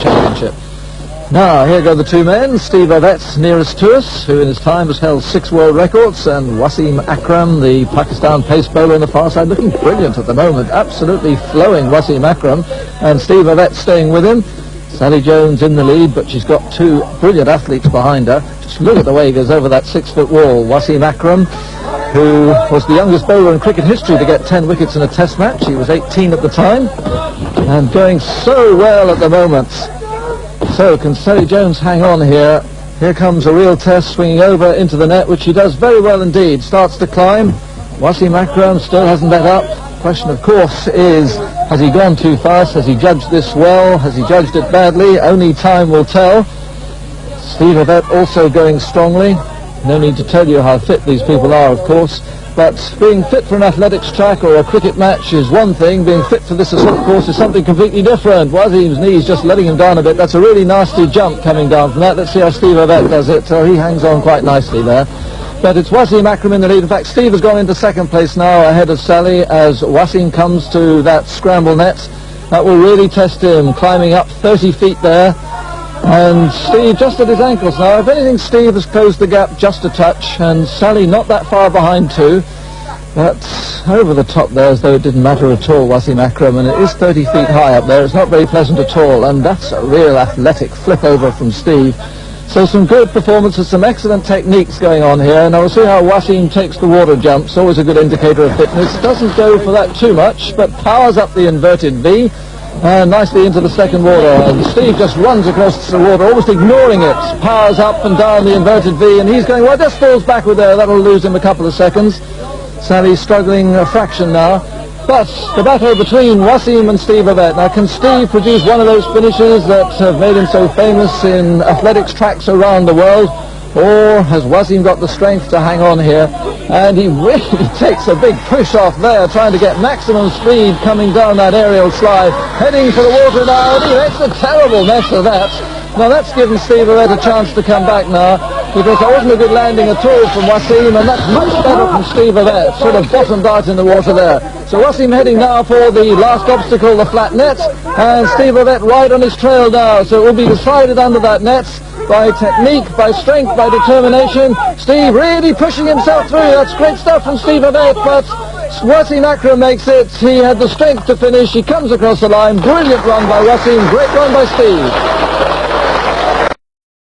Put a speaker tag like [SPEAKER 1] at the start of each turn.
[SPEAKER 1] Championship. Now, here go the two men. Steve Ovet, nearest to us, who in his time has held 6 world records, and Waseem Akram, the Pakistan pace bowler on the far side, looking brilliant at the moment. Absolutely flowing, Waseem Akram. And Steve Ovet staying with him. Sally Jones in the lead, but she's got 2 brilliant athletes behind her. Just look at the way he goes over that 6-foot wall. Waseem Akram, who was the youngest bowler in cricket history to get 10 wickets in a test match. He was 18 at the time, and going so well at the moment. So, can Sally Jones hang on here? Here comes a real test, swinging over into the net, which she does very well indeed. Starts to climb. Waseem Akram still hasn't let up. Question, of course, is, has he gone too fast? Has he judged this well? Has he judged it badly? Only time will tell. Steve Ovet also going strongly. No need to tell you how fit these people are, of course. But being fit for an athletics track or a cricket match is one thing. Being fit for this assault course is something completely different. Waseem's knees just letting him down a bit. That's a really nasty jump coming down from that. Let's see how Steve Ovet does it. So he hangs on quite nicely there. But it's Waseem Akram in the lead. In fact, Steve has gone into second place now ahead of Sally as Waseem comes to that scramble net. That will really test him, climbing up 30 feet there. And Steve just at his ankles now. If anything, Steve has closed the gap just a touch, and Sally not that far behind too. But over the top there, as though it didn't matter at all, Waseem Akram, and it is 30 feet high up there. It's not very pleasant at all, and that's a real athletic flip over from Steve. So some good performances, some excellent techniques going on here, and we'll see how Waseem takes the water jumps. Always a good indicator of fitness. Doesn't go for that too much, but powers up the inverted V. Nicely into the second water, and Steve just runs across the water, almost ignoring it, powers up and down the inverted V, and he's going, well, just falls backward there. That'll lose him a couple of seconds. Sally's struggling a fraction now, but the battle between Waseem and Steve Ovet. Now, can Steve produce one of those finishes that have made him so famous in athletics tracks around the world, or has Waseem got the strength to hang on here? And he really takes a big push off there, trying to get maximum speed coming down that aerial slide, heading for the water now, and he makes a terrible mess of that. Now that's given Steve Ovet a chance to come back now, because that wasn't a good landing at all from Waseem, and that's much better from Steve Ovet, sort of bottomed out in the water there. So Waseem heading now for the last obstacle, the flat net, and Steve Ovet right on his trail now, so it will be decided under that net. By technique, by strength, by determination. Steve really pushing himself through. That's great stuff from Steve Ovet, but Waseem Akram makes it. He had the strength to finish. He comes across the line. Brilliant run by Waseem. Great run by Steve.